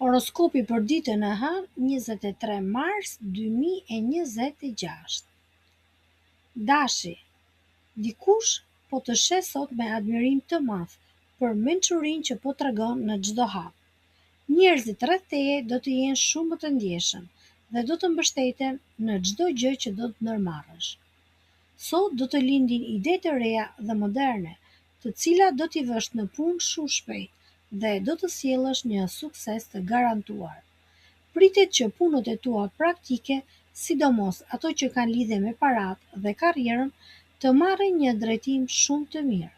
Horoskopi për ditën e hënë, 23 mars 2026. Dashi, dikush po të sheh sot me admirim të madh për mençurinë që po tregon në çdo hap. Njerëzit rreth teje do të jenë shumë të ndjeshëm dhe do të mbështeten në çdo gjë që do të ndërmarrësh. Sot do të lindin ide të reja dhe moderne, të cilat do t'i vësh në punë shumë shpejt dhe do të sjellësh një sukses të garantuar. Pritet që punët e tua praktike, sidomos ato që kanë lidhje me paratë dhe karrierën, të marrin një drejtim shumë të mirë.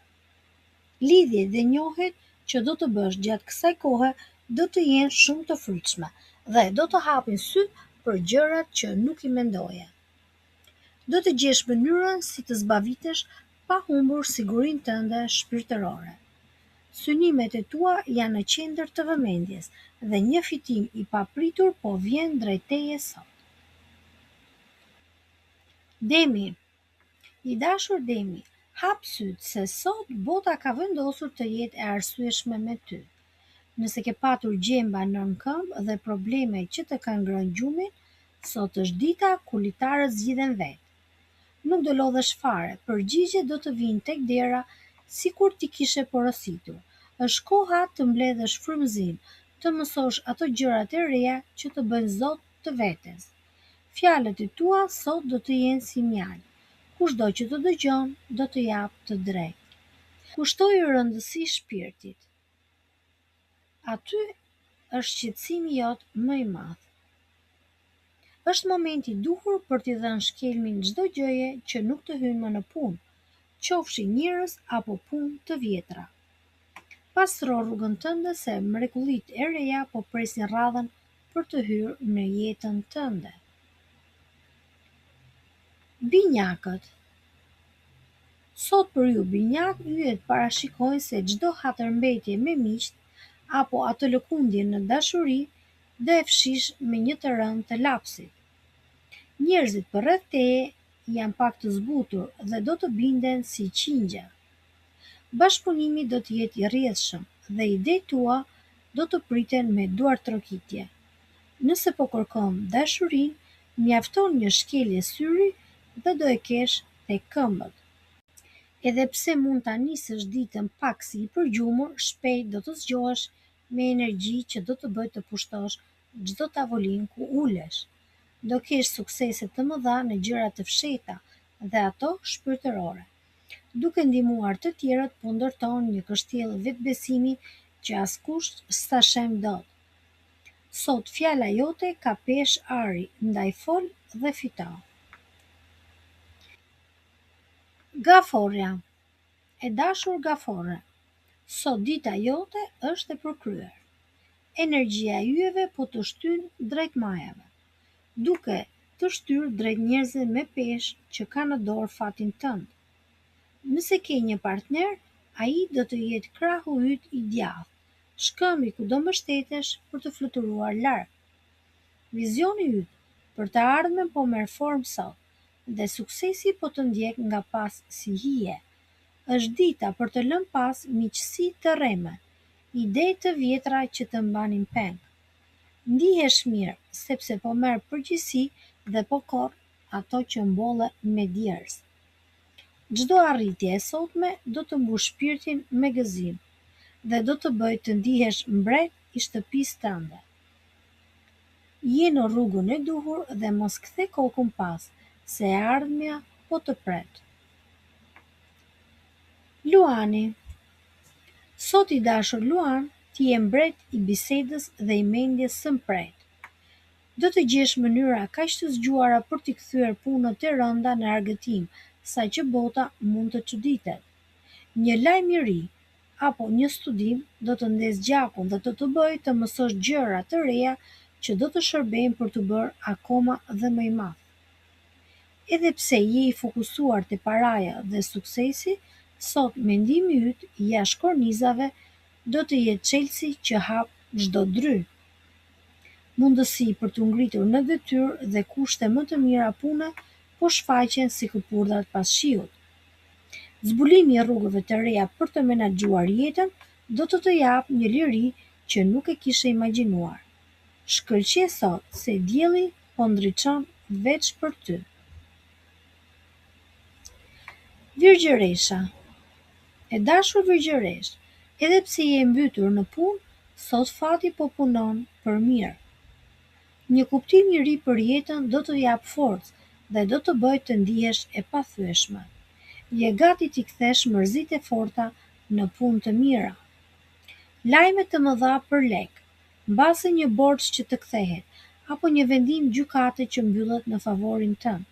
Lidhjet dhe njohjet që do të bësh gjatë kësaj kohe do të jenë shumë të frytshme dhe do të hapin sy për gjërat që nuk i mendoje. Do të gjesh mënyrën si të zbavitesh pa humbur sigurinë tënde shpirtërore. Synimet e tua janë në qendër të vëmendjes dhe një fitim i papritur po vjen drejt teje sot. Demi, i dashur Demi, hap syt se sot bota ka vendosur të jetë e arsyeshme me ty. Nëse ke patur gjemba nën këmbë dhe probleme që të kanë ngrënë gjumin, sot është dita ku litarët zgjidhen vetë. Nuk do lodhesh fare, përgjigjet do të vinë tek dera sikur ti kishe porositur. Është koha të mbledhësh frymëzim, të mësosh ato gjërat e reja që të bëjnë zot të vetes. Fjalët e tua sot do të jenë si mjal. Kushdo që të dëgjon do të japë të drejtë. Kushtoj rëndësi shpirtit. Aty është qetësimi jot më i madh. Është momenti i duhur për t'i dhënë shkelmin çdo gjëje që nuk të hyn më në punë, qofshin njerëz apo punë të vjetra. Pastro rrugën tënde se mrekullitë e reja po presin radhën për të hyrë në jetën tënde. Binjakët. Sot për ju binjak, yjet parashikojnë se çdo hatërmbetje me miq apo atë lëkundje në dashuri do e fshish me një të rënd të lapsit. Njerëzit përreth teje janë pak të zbutur dhe do të binden si qingja. Bashkëpunimi do të jetë i rrjedhshëm dhe idetë tua do të priten me duartrokitje. Nëse po kërkon dashurinë, mjafton një shkelje syri dhe do e kesh tek këmbët. Edhe pse mund ta nisësh ditën pak si i përgjumur, shpejt do të zgjohesh me energji që do të bëjë të pushtosh çdo tavolinë ku ulesh. Do kesh suksese të mëdha në gjëra të fshehta dhe ato shpirtërore. Duke ndihmuar të tjerët po ndërton një kështjellë vetbesimi që askush s'ta shem dot. Sot fjala jote ka peshë ari, ndaj fol dhe fito. Gaforja. E dashur gafore, sot dita jote është e përkryer. Energjia e yjeve po të shtyn drejt majave, duke të shtyrë drejt njerëzve me peshë që kanë në dorë fatin tënd. Nëse ke një partner, ai do të jetë krahu yt i djathtë, shkëmbi ku do mbështetesh për të fluturuar larg. Vizioni yt për të ardhmen po merr formë sot dhe suksesi po të ndjek nga pas si hije. Është dita për të lënë pas miqësi të rreme, ide të vjetra që të mbanin peng. Ndihesh mirë sepse po merr përgjegjësi dhe po korr ato që mbolle me djers. Çdo arritje e sotme do të mbush shpirtin me gëzim dhe do të bëjë të ndihesh mbret i shtëpisë tënde. Je në rrugën e duhur dhe mos kthe kokën pas, se e ardhmja po të pret. Luani. Sot i dashur Luan, ti je mbret i bisedës dhe i mendjes së mpret. Do të gjesh mënyra kaq të zgjuara për t'i kthyer punët e rënda në argëtim, saqë bota mund të çuditet. Një lajm i ri apo një studim do të ndez gjakun dhe do të bëjë të mësosh gjëra të reja që do të shërbejnë për të bërë akoma dhe më i madh. Edhe pse je i fokusuar te paraja dhe suksesi, sot mendimi yt jashtë kornizave do të jetë çelësi që hap çdo dry. Mundësi për t'u ngritur në detyrë dhe kushte më të mira pune po shfaqen si këpurdhat pas shiut. Zbulimi i rrugëve të reja për të menaxhuar jetën do të të japë një liri që nuk e kishe imagjinuar. Shkëlqye sot se dielli po ndriçon veç për ty. Virgjëresha. E dashur virgjëresh, edhe pse je mbytur në punë, sot fati po punon për mirë. Një kuptim i ri për jetën do të jap forcë dhe do të bëjë të ndihesh e pathyeshme. Je gati t'i kthesh mërzitë e forta në punë të mira. Lajme të mëdha për lek, mbase një borxh që të kthehet, apo një vendim gjykate që mbyllet në favorin tënd.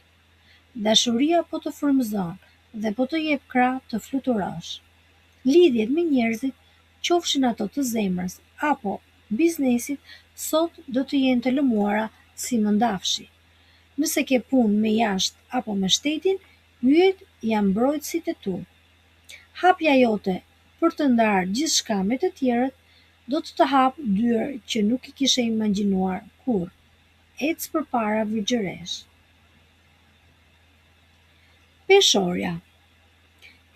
Dashuria po të frymëzon dhe po të jep krah të fluturosh. Lidhjet me njerëzit, qofshin ato të zemrës apo biznesit, sot do të jenë të lëmuara si mëndafshi. Nëse ke punë me jashtë apo me shtetin, yjet janë mbrojtësit e tu. Hapja jote për të ndarë gjithçka me të tjerët do të hapë dyer që nuk i kishe imagjinuar kurrë. Ec përpara virgjëresh. Peshorja.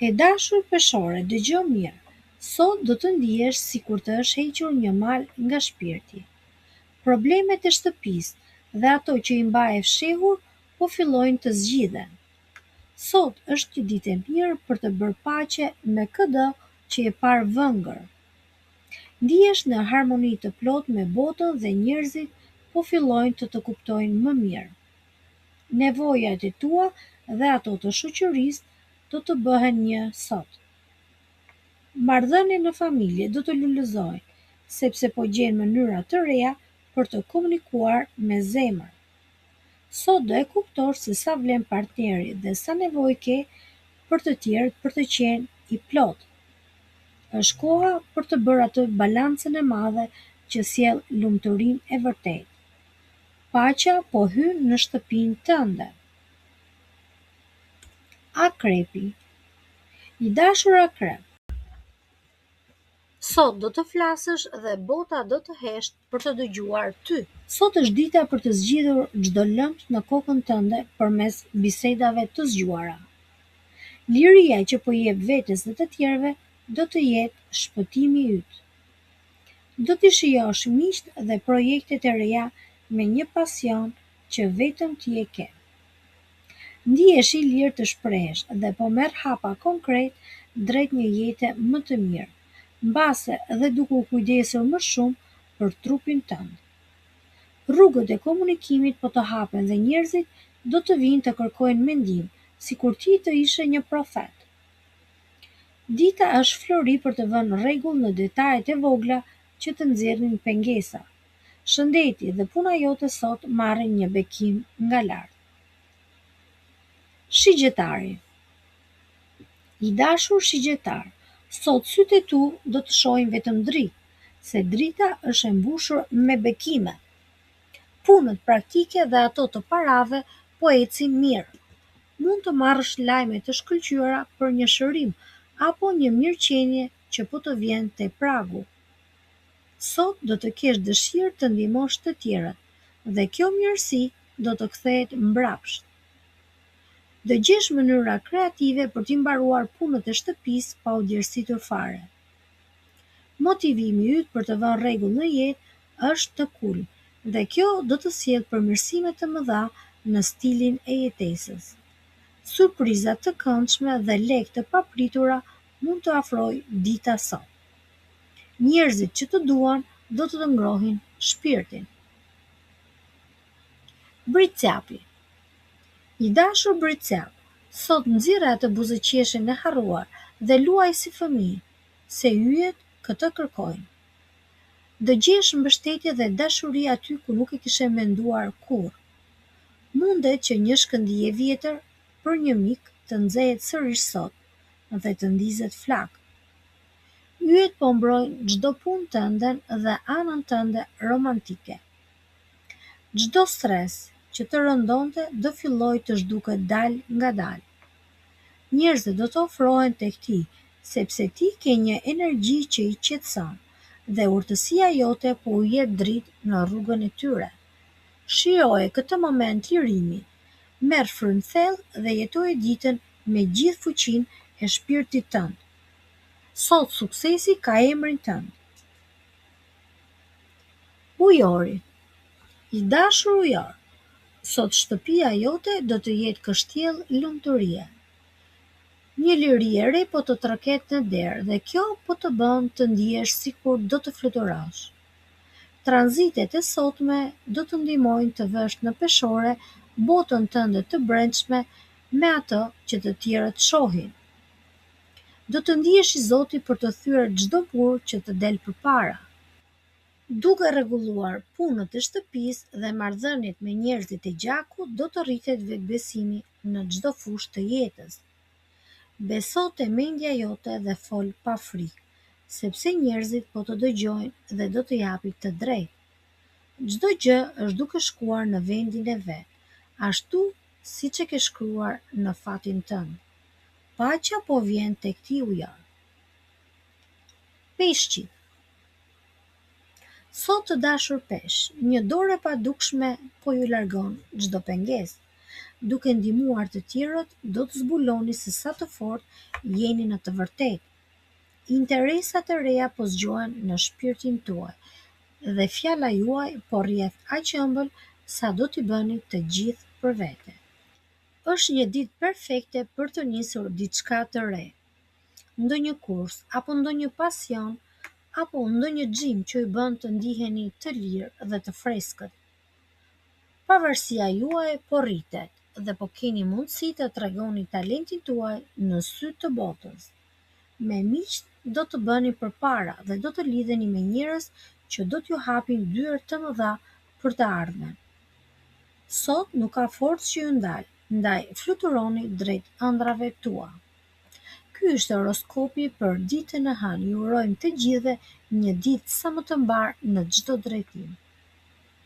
E dashur peshore, dëgjoj mirë. Sot do të ndihesh sikur të është hequr një mal nga shpirti. Problemet e shtëpisë dhe ato që i mbaje fshehur po fillojnë të zgjidhen. Sot është një ditë e mirë për të bërë paqe me këdo që e parë vëngër. Ndihesh në harmoni të plot me botën dhe njerëzit po fillojnë të kuptojnë më mirë. Nevojat e tua dhe ato të shoqërisë do të bëhen një sot. Marrëdhëniet në familje do të lulëzojnë, sepse po gjen mënyra të reja për të komunikuar me zemër. Sot do e kuptosh se sa vlen partneri dhe sa nevojë ke për të tjerët për të qenë i plot. Është koha për të bërë atë balancën e madhe që sjell lumturinë e vërtetë. Paqja po hyn në shtëpinë tënde. Akrepi. I dashur akrep, sot do të flasësh dhe bota do të hesht për të dëgjuar ty. Sot është dita për të zgjidhur çdo lëmt në kokën tënde përmes bisedave të zgjuara. Liria që po jep vetes dhe të tjerëve do të jetë shpëtimi yt. Do t'i shijosh miqt dhe projektet e reja me një pasion që vetëm ti e ke. Ndihesh i lirë të shprehesh dhe po merr hapa konkret drejt një jete më të mirë, mbase dhe duke u kujdesur më shumë për trupin tënd. Rrugët e komunikimit po të hapen dhe njerëzit do të vinë të kërkojnë mendim, sikur ti të ishe një profet. Dita është flori për të vënë rregull në detajet e vogla që të nxjerrin pengesa. Shëndeti dhe puna jote sot marrin një bekim nga lart. Shigjetari. I dashur shigjetar, sot sytë e tu do të shohin vetëm dritë, se drita është e mbushur me bekime. Punët praktike dhe ato të parave po ecin mirë. Mund të marrësh lajme të shkëlqyera për një shërim apo një mirëqenie që po të vjen te pragu. Sot do të kesh dëshirë të ndihmosh të tjerët dhe kjo mirësi do të kthehet mbrapsht. Do gjesh mënyra kreative për t'i mbaruar punët e shtëpisë pa u djersitur fare. Motivimi yt për të vënë rregull në jetë është të kulm dhe kjo do të sjellë përmirësime të mëdha në stilin e jetesës. Surpriza të këndshme dhe lek të papritura mund të afrojë dita sot. Njerëzit që të duan do të ngrohin shpirtin. Britcapi. I dashur britcap, sot nxirre atë buzëqeshjen e harruar dhe luaj si fëmijë, se yjet këtë kërkojnë. Do gjesh mbështetje dhe dashuri aty ku nuk e kishe menduar kurrë. Mundet që një shkëndijë e vjetër për një mik të nxehet sërish sot dhe të ndizet flak. Yjet po mbrojnë çdo punë tënde dhe anën tënde romantike. Çdo stres që të rëndonte do filloj të zhduket dal nga dal. Njerëzit do të ofrohen tek ti, sepse ti ke një energji që i qetëson dhe urtësia jote po u jep dritë në rrugën e tyre. Shijoje këtë moment lirimi, merr frymë thellë dhe jetoje ditën me gjithë fuqinë e shpirtit tënd. Sot suksesi ka emrin tënd. Ujori. I dashur ujor, sot shtëpia jote do të jetë kështjell lumturie. Një liri e re po të troket në derë dhe kjo po të bën të ndihesh sikur do të fluturosh. Tranzitet e sotme do të ndihmojnë të vësh në peshore botën tënde të brendshme me atë që të tjerët shohin. Do të ndihesh i Zoti për të thyer çdo burr që të del përpara. Duke rregulluar punët e shtëpisë dhe marrëdhëniet me njerëzit e gjakut, do të rritet vetbesimi në çdo fushë të jetës. Beso te mendja jote dhe fol pa frikë, sepse njerëzit po të dëgjojnë dhe do të japin të drejtë. Çdo gjë është duke shkuar në vendin e vet, ashtu siç e ke shkruar në fatin tënd. Paqja po vjen tek ti ujor. Peshqit. Sot të dashur pesh, një dorë e padukshme po ju largon çdo pengesë. Duke ndihmuar të tjerët, do të zbuloni se sa të fortë jeni në të vërtetë. Interesat e reja po zgjohen në shpirtin tuaj dhe fjala juaj po rrjedh aq ëmbël sa do t'i bëni të gjithë për vete. Është një ditë perfekte për të nisur diçka të re, ndonjë kurs apo ndonjë pasion apo ndonjë xhim që ju bën të ndiheni të lirë dhe të freskët. Pavarësia juaj po rritet dhe po keni mundësi të tregoni talentin tuaj në sy të botës. Me miqt do të bëni përpara dhe do të lidheni me njerëz që do t'ju hapin dyert të mëdha për të ardhmen. Sot nuk ka forcë që ju ndal, ndaj fluturoni drejt ëndrave tua. Ky është horoskopi për ditën e hënë. Ju urojmë të gjithëve një ditë sa më të mbar në çdo drejtim.